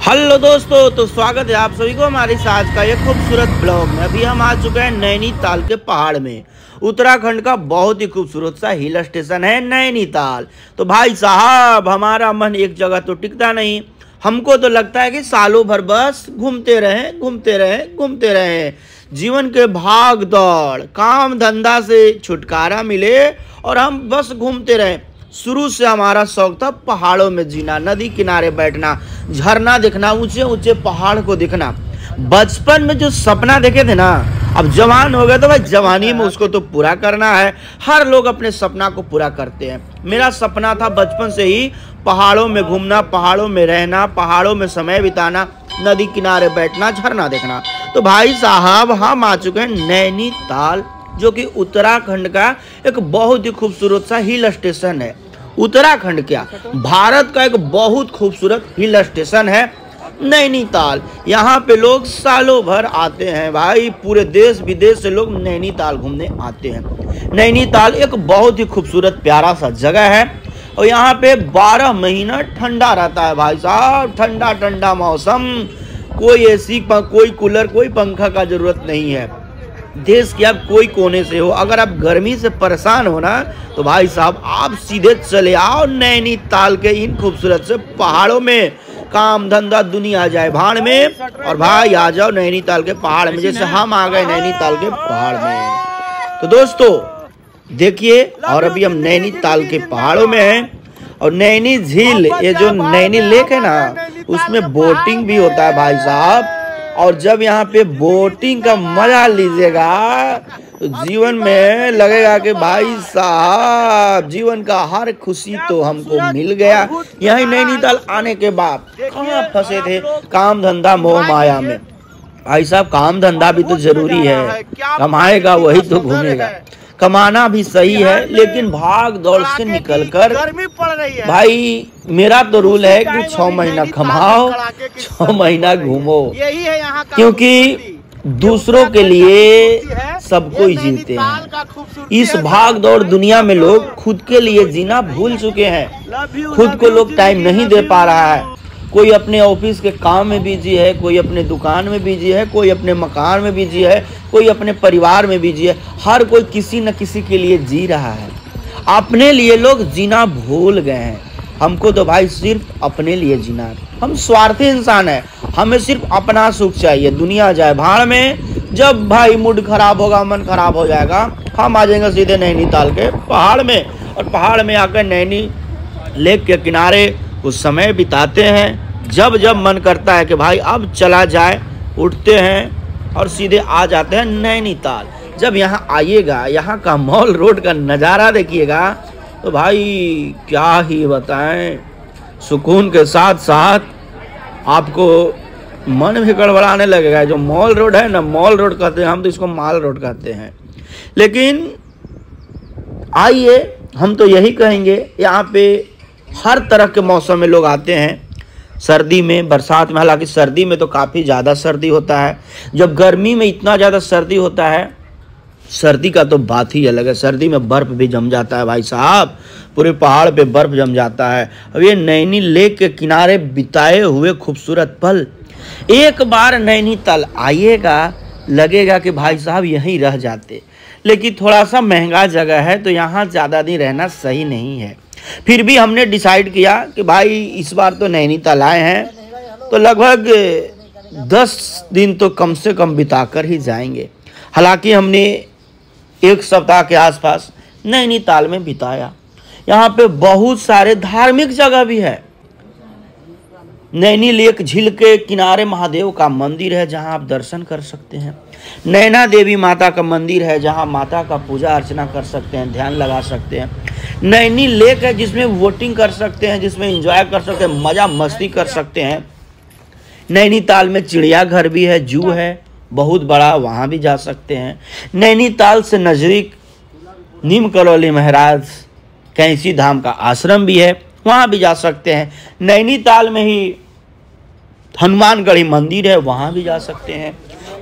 Hello दोस्तों, तो स्वागत है आप सभी को हमारे आज का एक खूबसूरत ब्लॉग में। अभी हम आ चुके हैं नैनीताल के पहाड़ में। उत्तराखंड का बहुत ही खूबसूरत सा हिल स्टेशन है नैनीताल। तो भाई साहब, हमारा मन एक जगह तो टिकता नहीं। हमको तो लगता है कि सालों भर बस घूमते रहें घूमते रहें घूमते रहें। जीवन के भाग दौड़, काम धंधा से छुटकारा मिले और हम बस घूमते रहें। शुरू से हमारा शौक था पहाड़ों में जीना, नदी किनारे बैठना, झरना देखना, ऊंचे ऊंचे पहाड़ को देखना। बचपन में जो सपना देखे थे ना, अब जवान हो गए तो भाई जवानी में उसको तो पूरा करना है। हर लोग अपने सपना को पूरा करते हैं। मेरा सपना था बचपन से ही पहाड़ों में घूमना, पहाड़ों में रहना, पहाड़ों में समय बिताना, नदी किनारे बैठना, झरना देखना। तो भाई साहब, हम आ चुके हैं नैनीताल, जो कि उत्तराखंड का एक बहुत ही खूबसूरत सा हिल स्टेशन है। उत्तराखंड क्या, भारत का एक बहुत खूबसूरत हिल स्टेशन है नैनीताल। यहाँ पे लोग सालों भर आते हैं भाई, पूरे देश विदेश से लोग नैनीताल घूमने आते हैं। नैनीताल एक बहुत ही खूबसूरत प्यारा सा जगह है और यहाँ पे 12 महीना ठंडा रहता है भाई साहब। ठंडा ठंडा मौसम, कोई एसी, कोई कूलर, कोई पंखा का जरूरत नहीं है। देश के आप कोई कोने से हो, अगर आप गर्मी से परेशान हो ना, तो भाई साहब आप सीधे चले आओ नैनीताल के इन खूबसूरत से पहाड़ों में। काम धंधा दुनिया जाए भाड़ में और भाई आ जाओ नैनीताल के पहाड़ में, जैसे हम आ गए नैनीताल के पहाड़ में। तो दोस्तों देखिए, और अभी हम नैनीताल के पहाड़ों में हैं और नैनी झील, ये जो नैनी लेक है ना, उसमें बोटिंग भी होता है भाई साहब। और जब यहाँ पे बोटिंग का मजा लीजिएगा तो जीवन में लगेगा कि भाई साहब जीवन का हर खुशी तो हमको मिल गया। यही नैनीताल आने के बाद कहाँ फंसे थे काम धंधा मोह माया में। भाई साहब, काम धंधा भी तो जरूरी है, कमाएगा वही तो घूमेगा। कमाना भी सही है, लेकिन भाग दौड़ से निकलकर गर्मी पड़ रही है भाई। मेरा तो रूल है कि 6 महीना कमाओ, 6 महीना घूमो, यही है यहाँ का। क्योंकि दूसरों के लिए सब कोई जीते हैं। इस भाग दौड़ दुनिया में लोग खुद के लिए जीना भूल चुके हैं। खुद को लोग टाइम नहीं दे पा रहा है। कोई अपने ऑफिस के काम में बिजी है, कोई अपने दुकान में बिजी है, कोई अपने मकान में बिजी है, कोई अपने परिवार में बिजी है। हर कोई किसी न किसी के लिए जी रहा है। अपने लिए लोग जीना भूल गए हैं। हमको तो भाई सिर्फ अपने लिए जीना है। हम स्वार्थी इंसान है, हमें सिर्फ अपना सुख चाहिए। दुनिया जाए भाड़ में। जब भाई मूड खराब होगा, मन खराब हो जाएगा, हम आ जाएंगे सीधे नैनीताल के पहाड़ में। और पहाड़ में आकर नैनी लेक के किनारे कुछ समय बिताते हैं। जब जब मन करता है कि भाई अब चला जाए, उठते हैं और सीधे आ जाते हैं नैनीताल। जब यहाँ आइएगा, यहाँ का मॉल रोड का नज़ारा देखिएगा तो भाई क्या ही बताएं। सुकून के साथ साथ आपको मन भी गड़बड़ाने लगेगा। जो मॉल रोड है ना, मॉल रोड कहते हैं हम, तो इसको माल रोड कहते हैं। लेकिन आइए, हम तो यही कहेंगे, यहाँ पे हर तरह के मौसम में लोग आते हैं। सर्दी में, बरसात में, हालांकि सर्दी में तो काफ़ी ज़्यादा सर्दी होता है। जब गर्मी में इतना ज़्यादा सर्दी होता है, सर्दी का तो बात ही अलग है। सर्दी में बर्फ़ भी जम जाता है भाई साहब, पूरे पहाड़ पे बर्फ़ जम जाता है। अब ये नैनी लेक के किनारे बिताए हुए खूबसूरत पल, एक बार नैनीताल आइएगा लगेगा कि भाई साहब यहीं रह जाते। लेकिन थोड़ा सा महंगा जगह है, तो यहाँ ज़्यादा दिन रहना सही नहीं है। फिर भी हमने डिसाइड किया कि भाई इस बार तो नैनीताल आए हैं तो लगभग 10 दिन तो कम से कम बिताकर ही जाएंगे। हालांकि हमने 1 सप्ताह के आसपास नैनीताल में बिताया। यहाँ पे बहुत सारे धार्मिक जगह भी है। नैनी लेक झील के किनारे महादेव का मंदिर है, जहाँ आप दर्शन कर सकते हैं। नैना देवी माता का मंदिर है, जहाँ माता का पूजा अर्चना कर सकते हैं, ध्यान लगा सकते हैं। नैनी लेक है, जिसमें वोटिंग कर सकते हैं, जिसमें एंजॉय कर सकते हैं, मज़ा मस्ती कर सकते हैं। नैनीताल में चिड़ियाघर भी है, जू है बहुत बड़ा, वहाँ भी जा सकते हैं। नैनीताल से नज़दीक नीम करौली महाराज कैंची धाम का आश्रम भी है, वहाँ भी जा सकते हैं। नैनीताल में ही हनुमानगढ़ी मंदिर है, वहाँ भी जा सकते हैं।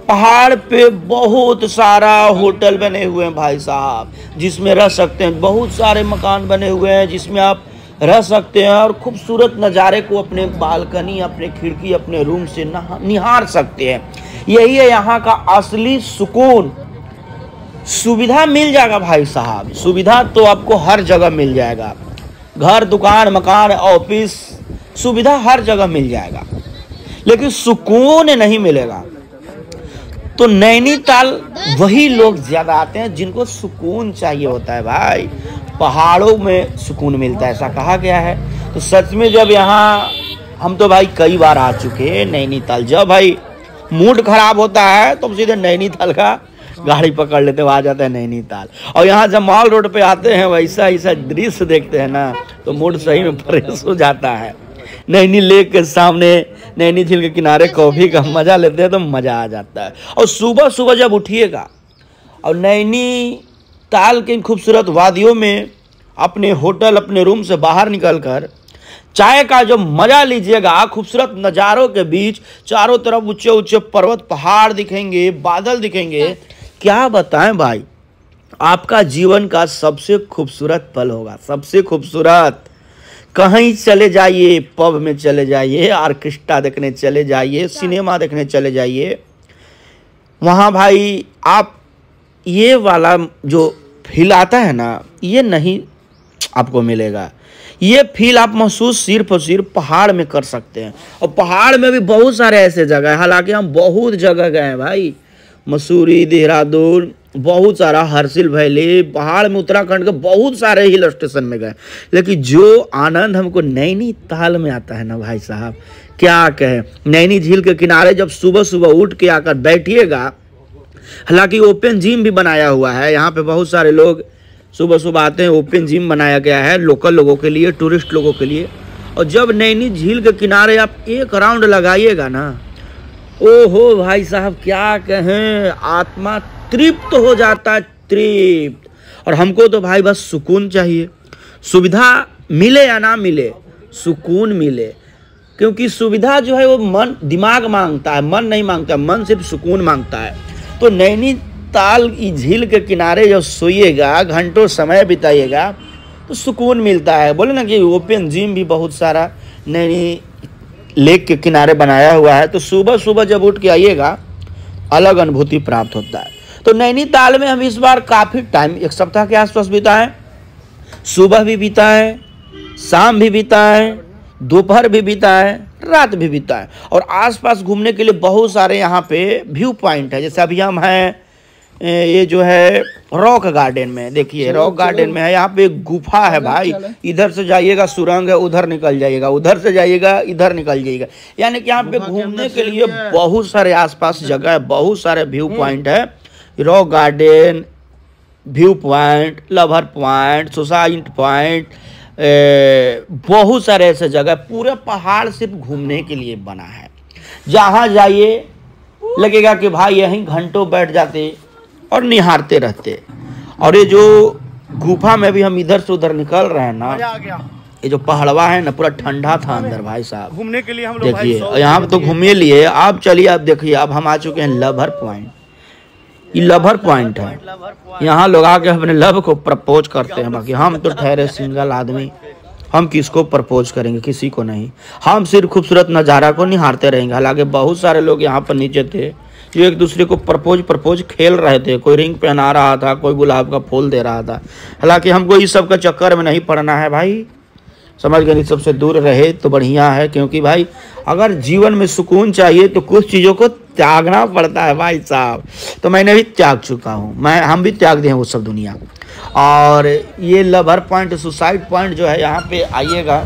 पहाड़ पे बहुत सारा होटल बने हुए हैं भाई साहब, जिसमें रह सकते हैं। बहुत सारे मकान बने हुए हैं जिसमें आप रह सकते हैं और खूबसूरत नज़ारे को अपने बालकनी, अपने खिड़की, अपने रूम से निहार सकते हैं। यही है यहाँ का असली सुकून। सुविधा मिल जाएगा भाई साहब, सुविधा तो आपको हर जगह मिल जाएगा, घर, दुकान, मकान, ऑफिस, सुविधा हर जगह मिल जाएगा, लेकिन सुकून नहीं मिलेगा। तो नैनीताल वही लोग ज़्यादा आते हैं जिनको सुकून चाहिए होता है भाई। पहाड़ों में सुकून मिलता है, ऐसा कहा गया है। तो सच में जब यहाँ हम तो भाई कई बार आ चुके हैं नैनीताल। जब भाई मूड खराब होता है तो सीधे नैनीताल का गाड़ी पकड़ लेते हैं, आ जाते हैं नैनीताल। और यहाँ जब मॉल रोड पे आते हैं वैसा ऐसा दृश्य देखते हैं ना तो मूड सही में फ्रेश हो जाता है। नैनी लेक के सामने, नैनी झील के किनारे कॉफ़ी का मज़ा लेते हैं तो मज़ा आ जाता है। और सुबह सुबह जब उठिएगा और नैनीताल के खूबसूरत वादियों में अपने होटल, अपने रूम से बाहर निकलकर चाय का जो मज़ा लीजिएगा, खूबसूरत नज़ारों के बीच चारों तरफ ऊंचे ऊंचे पर्वत, पहाड़ दिखेंगे, बादल दिखेंगे, क्या बताएं भाई, आपका जीवन का सबसे खूबसूरत पल होगा, सबसे खूबसूरत। कहीं चले जाइए, पब में चले जाइए, ऑर्केस्ट्रा देखने चले जाइए, सिनेमा देखने चले जाइए, वहाँ भाई आप ये वाला जो फील आता है ना, ये नहीं आपको मिलेगा। ये फील आप महसूस सिर्फ और सिर्फ पहाड़ में कर सकते हैं। और पहाड़ में भी बहुत सारे ऐसे जगह हैं, हालांकि हम बहुत जगह गए हैं भाई, मसूरी, देहरादून, बहुत सारा, हर्सिल वैली, पहाड़ में उत्तराखंड के बहुत सारे हिल स्टेशन में गए, लेकिन जो आनंद हमको नैनीताल में आता है ना भाई साहब, क्या कहें। नैनी झील के किनारे जब सुबह सुबह उठ के आकर बैठिएगा, हालांकि ओपन जिम भी बनाया हुआ है यहाँ पे, बहुत सारे लोग सुबह सुबह आते हैं, ओपन जिम बनाया गया है लोकल लोगों के लिए, टूरिस्ट लोगों के लिए। और जब नैनी झील के किनारे आप एक राउंड लगाइएगा ना, ओहो भाई साहब क्या कहें, आत्मा तृप्त हो जाता है, तृप्त। और हमको तो भाई बस सुकून चाहिए, सुविधा मिले या ना मिले, सुकून मिले। क्योंकि सुविधा जो है वो मन, दिमाग मांगता है, मन नहीं मांगता, मन सिर्फ सुकून मांगता है। तो नैनीताल की झील के किनारे जब सोइएगा, घंटों समय बिताइएगा तो सुकून मिलता है। बोले ना कि ओपन जिम भी बहुत सारा नैनी लेक के किनारे बनाया हुआ है, तो सुबह सुबह जब उठ के आइएगा अलग अनुभूति प्राप्त होता है। तो नैनीताल में हम इस बार काफ़ी टाइम, 1 सप्ताह के आसपास बिताए, सुबह भी बिताए, शाम भी बिताए, दोपहर भी बिताए, रात भी बिताए। और आसपास घूमने के लिए बहुत सारे यहाँ पे व्यू पॉइंट है। जैसे अभी हम हैं ये जो है रॉक गार्डन में, देखिए रॉक गार्डन में है, यहाँ पे एक गुफा है भाई, इधर से जाइएगा सुरंग है, उधर निकल जाइएगा, उधर से जाइएगा इधर निकल जाइएगा। यानी कि यहाँ पे घूमने के लिए बहुत सारे आसपास जगह है, बहुत सारे व्यू पॉइंट है। Rock garden, view point, lover point, suicide point, बहुत सारे ऐसे जगह, पूरे पहाड़ सिर्फ घूमने के लिए बना है। जहाँ जाइए लगेगा कि भाई यहीं घंटों बैठ जाते और निहारते रहते। और ये जो गुफा में भी हम इधर से उधर निकल रहे हैं ना, ये जो पहाड़वा है ना, पूरा ठंडा था अंदर भाई साहब, घूमने के लिए हम लोग देखिए। यहाँ पे तो घूमिए लिए, आप चलिए, आप देखिए, अब हम आ चुके हैं लवर पॉइंट। ये लवर पॉइंट है, यहाँ लोग आके अपने लव को प्रपोज करते हैं। बाकी हम तो ठहरे सिंगल आदमी, हम किसको प्रपोज करेंगे, किसी को नहीं। हम सिर्फ खूबसूरत नज़ारा को निहारते रहेंगे। हालांकि बहुत सारे लोग यहाँ पर नीचे थे जो एक दूसरे को प्रपोज खेल रहे थे, कोई रिंग पहना रहा था, कोई गुलाब का फूल दे रहा था। हालांकि हमको इस सब का चक्कर में नहीं पड़ना है भाई, समझ गए, इस सबसे दूर रहे तो बढ़िया है। क्योंकि भाई अगर जीवन में सुकून चाहिए तो कुछ चीज़ों को त्यागना पड़ता है भाई साहब। तो मैंने भी त्याग चुका हूँ, हम भी त्याग दिए हैं वो सब दुनिया। और ये लवर पॉइंट, सुसाइड पॉइंट जो है, यहाँ पे आइएगा,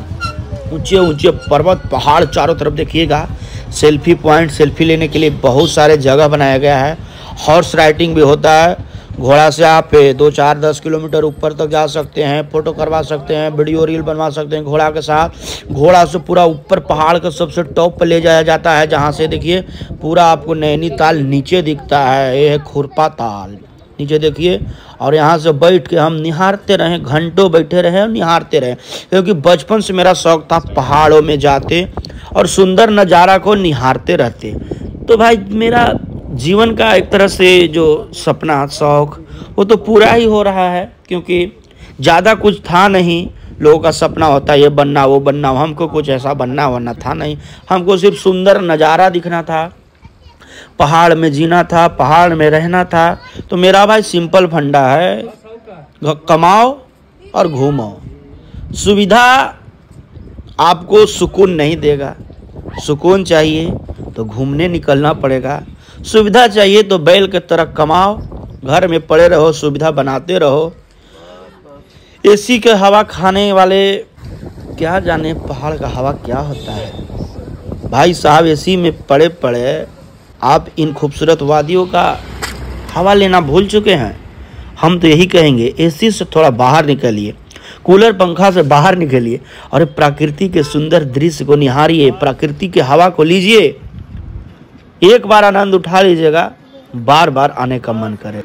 ऊंचे ऊंचे पर्वत, पहाड़ चारों तरफ देखिएगा। सेल्फी पॉइंट, सेल्फी लेने के लिए बहुत सारे जगह बनाया गया है। हॉर्स राइडिंग भी होता है, घोड़ा से आप 2, 4, 10 किलोमीटर ऊपर तक जा सकते हैं, फोटो करवा सकते हैं, वीडियो रील बनवा सकते हैं घोड़ा के साथ। घोड़ा से पूरा ऊपर पहाड़ के सबसे टॉप पर ले जाया जाता है, जहाँ से देखिए पूरा आपको नैनीताल नीचे दिखता है। ये है खुरपा ताल, नीचे देखिए। और यहाँ से बैठ के हम निहारते रहें, घंटों बैठे रहें और निहारते रहें। क्योंकि बचपन से मेरा शौक था पहाड़ों में जाते और सुंदर नज़ारा को निहारते रहते। तो भाई मेरा जीवन का एक तरह से जो सपना, शौक, वो तो पूरा ही हो रहा है। क्योंकि ज़्यादा कुछ था नहीं, लोगों का सपना होता है ये बनना वो बनना, हमको कुछ ऐसा बनना था नहीं। हमको सिर्फ सुंदर नज़ारा दिखना था, पहाड़ में जीना था, पहाड़ में रहना था। तो मेरा भाई सिंपल फंडा है, कमाओ और घूमो। सुविधा आपको सुकून नहीं देगा, सुकून चाहिए तो घूमने निकलना पड़ेगा। सुविधा चाहिए तो बैल के तरह कमाओ, घर में पड़े रहो, सुविधा बनाते रहो। एसी के हवा खाने वाले क्या जाने पहाड़ का हवा क्या होता है। भाई साहब एसी में पड़े पड़े आप इन खूबसूरत वादियों का हवा लेना भूल चुके हैं। हम तो यही कहेंगे एसी से थोड़ा बाहर निकलिए, कूलर पंखा से बाहर निकलिए और प्रकृति के सुंदर दृश्य को निहारिए, प्रकृति की हवा को लीजिए। एक बार आनंद उठा लीजिएगा, बार बार आने का मन करे।